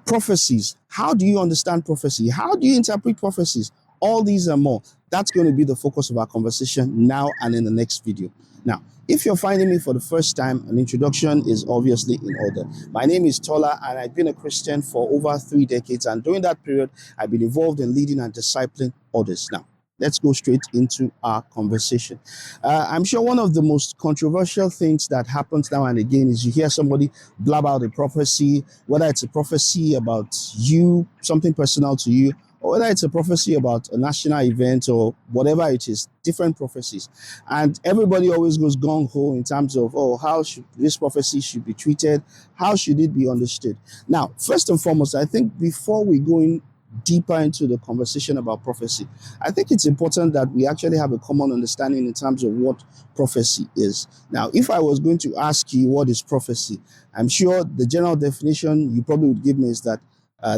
Prophecies. How do you understand prophecy? How do you interpret prophecies? All these and more. That's going to be the focus of our conversation now and in the next video. Now, if you're finding me for the first time, an introduction is obviously in order. My name is Tola, and I've been a Christian for over 3 decades. And during that period, I've been involved in leading and discipling others. Now, let's go straight into our conversation. I'm sure one of the most controversial things that happens now and again is you hear somebody blab out a prophecy, whether it's a prophecy about you, something personal to you, or whether it's a prophecy about a national event or whatever it is, different prophecies. And everybody always goes gung-ho in terms of, oh, how should this prophecy should be treated? How should it be understood? Now, first and foremost, I think before we go in deeper into the conversation about prophecy, I think it's important that we actually have a common understanding in terms of what prophecy is. Now, if I was going to ask you what is prophecy, I'm sure the general definition you probably would give me is that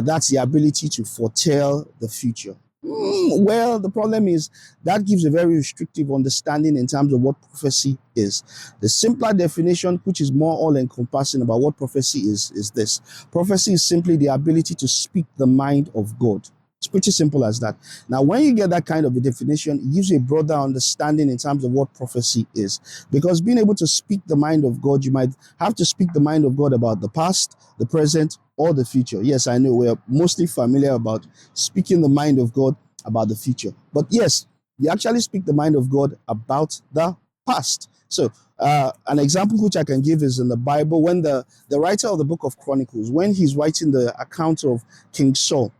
that's the ability to foretell the future. Well, the problem is that gives a very restrictive understanding in terms of what prophecy is. The simpler definition, which is more all-encompassing about what prophecy is this. Prophecy is simply the ability to speak the mind of God. It's pretty simple as that. Now, when you get that kind of a definition, it gives you a broader understanding in terms of what prophecy is. Because being able to speak the mind of God, you might have to speak the mind of God about the past, the present, or the future. Yes, I know we're mostly familiar about speaking the mind of God about the future. But yes, you actually speak the mind of God about the past. So an example which I can give is in the Bible, when the writer of the book of Chronicles, when he's writing the account of King Saul,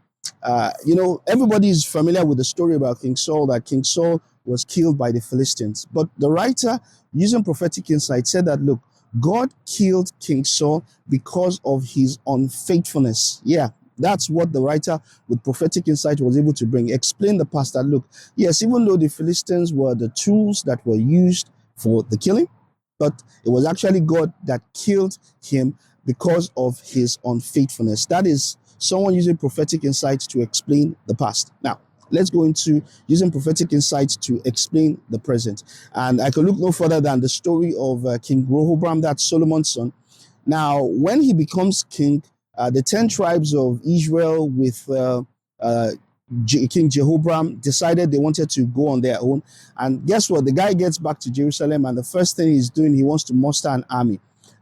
everybody is familiar with the story about King Saul, that King Saul was killed by the Philistines. But the writer, using prophetic insight, said that, look, God killed King Saul because of his unfaithfulness. Yeah, that's what the writer with prophetic insight was able to bring. Explain the past that, look, yes, even though the Philistines were the tools that were used for the killing, but it was actually God that killed him because of his unfaithfulness. That is someone using prophetic insight to explain the past. Now, let's go into using prophetic insight to explain the present. And I can look no further than the story of King Rehoboam, that's Solomon's son. Now, when he becomes king, the 10 tribes of Israel with King Jehoram decided they wanted to go on their own. And guess what? The guy gets back to Jerusalem, and the first thing he's doing, he wants to muster an army.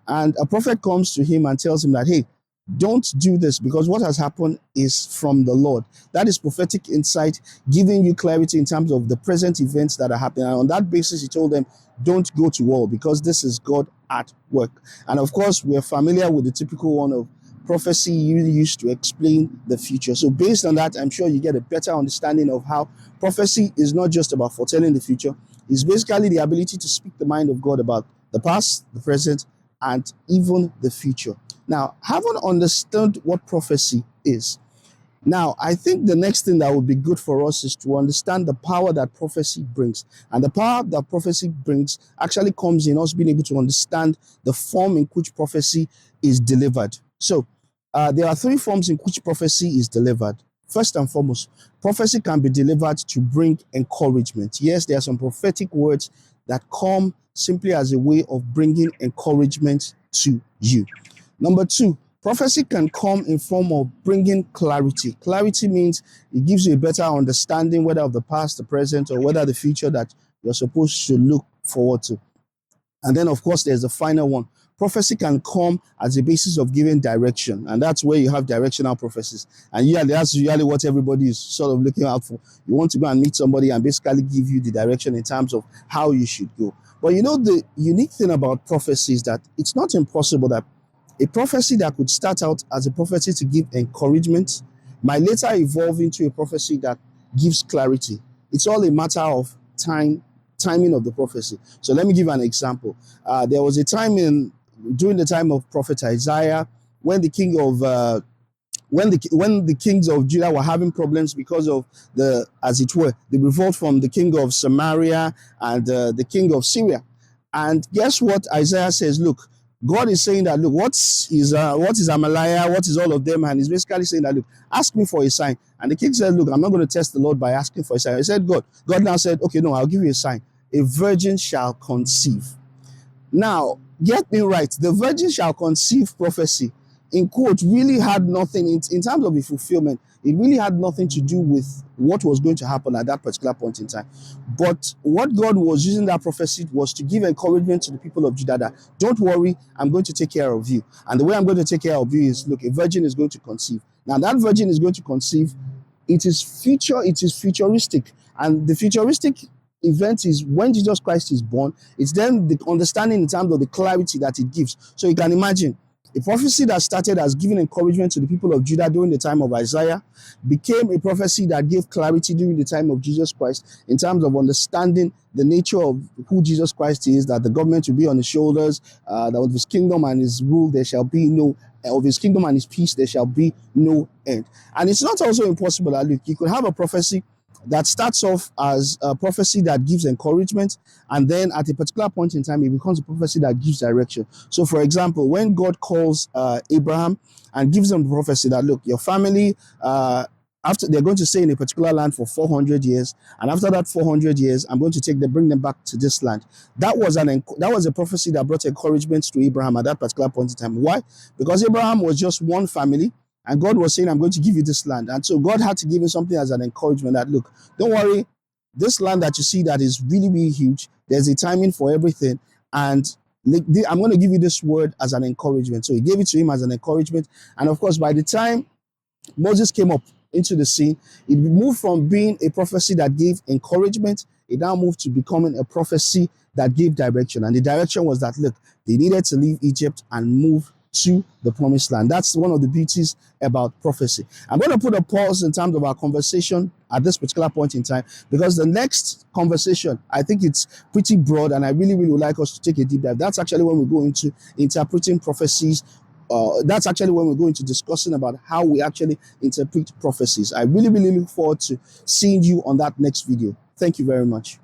And a prophet comes to him and tells him that, hey, don't do this, because what has happened is from the Lord. That is prophetic insight, giving you clarity in terms of the present events that are happening. And on that basis, he told them, don't go to war, because this is God at work. And of course, we're familiar with the typical one of prophecy used to explain the future. So based on that, I'm sure you get a better understanding of how prophecy is not just about foretelling the future. It's basically the ability to speak the mind of God about the past, the present, and even the future. Now, having understood what prophecy is, now I think the next thing that would be good for us is to understand the power that prophecy brings. And the power that prophecy brings actually comes in us being able to understand the form in which prophecy is delivered. So, there are 3 forms in which prophecy is delivered. First and foremost, prophecy can be delivered to bring encouragement. Yes, there are some prophetic words that come simply as a way of bringing encouragement to you. Number 2, prophecy can come in form of bringing clarity. Clarity means it gives you a better understanding whether of the past, the present, or whether the future that you're supposed to look forward to. And then, of course, there's the final one. Prophecy can come as a basis of giving direction, and that's where you have directional prophecies. And yeah, that's usually what everybody is sort of looking out for. You want to go and meet somebody and basically give you the direction in terms of how you should go. But you know, the unique thing about prophecy is that it's not impossible that a prophecy that could start out as a prophecy to give encouragement might later evolve into a prophecy that gives clarity. It's all a matter of timing of the prophecy. So let me give an example. There was a time during the time of Prophet Isaiah when the kings of Judah were having problems because of the revolt from the king of Samaria and the king of Syria. And guess what Isaiah says? Look, God is saying that, look, what is Amaliah, what is all of them? And he's basically saying that, look, ask me for a sign. And the king said, look, I'm not going to test the Lord by asking for a sign. He said, God now said, okay, no, I'll give you a sign. A virgin shall conceive. Now, get me right. The virgin shall conceive prophecy in quote, really had nothing, in terms of the fulfillment, it really had nothing to do with what was going to happen at that particular point in time. But what God was using that prophecy was to give encouragement to the people of Judah that, don't worry, I'm going to take care of you. And the way I'm going to take care of you is, look, a virgin is going to conceive. Now that virgin is going to conceive. It is futuristic. And the futuristic event is when Jesus Christ is born. It's then the understanding in terms of the clarity that it gives. So you can imagine, a prophecy that started as giving encouragement to the people of Judah during the time of Isaiah became a prophecy that gave clarity during the time of Jesus Christ in terms of understanding the nature of who Jesus Christ is, that the government will be on his shoulders, that of his kingdom and his rule there shall be no, of his kingdom and his peace there shall be no end. And it's not also impossible that, look, you could have a prophecy that starts off as a prophecy that gives encouragement, and then at a particular point in time, it becomes a prophecy that gives direction. So, for example, when God calls Abraham and gives him the prophecy that, look, your family, after they're going to stay in a particular land for 400 years, and after that 400 years, I'm going to bring them back to this land. That was a prophecy that brought encouragement to Abraham at that particular point in time. Why? Because Abraham was just one family, and God was saying, I'm going to give you this land. And so God had to give him something as an encouragement that, look, don't worry, this land that you see that is really, really huge, there's a timing for everything. And I'm going to give you this word as an encouragement. So he gave it to him as an encouragement. And of course, by the time Moses came up into the scene, it moved from being a prophecy that gave encouragement, it now moved to becoming a prophecy that gave direction. And the direction was that, look, they needed to leave Egypt and move to the promised land. That's one of the beauties about prophecy. I'm going to put a pause in terms of our conversation at this particular point in time, because the next conversation, I think it's pretty broad, and I really, really would like us to take a deep dive. That's actually when we go into interpreting prophecies. That's actually when we're going to discussing about how we actually interpret prophecies. I really, really look forward to seeing you on that next video. Thank you very much.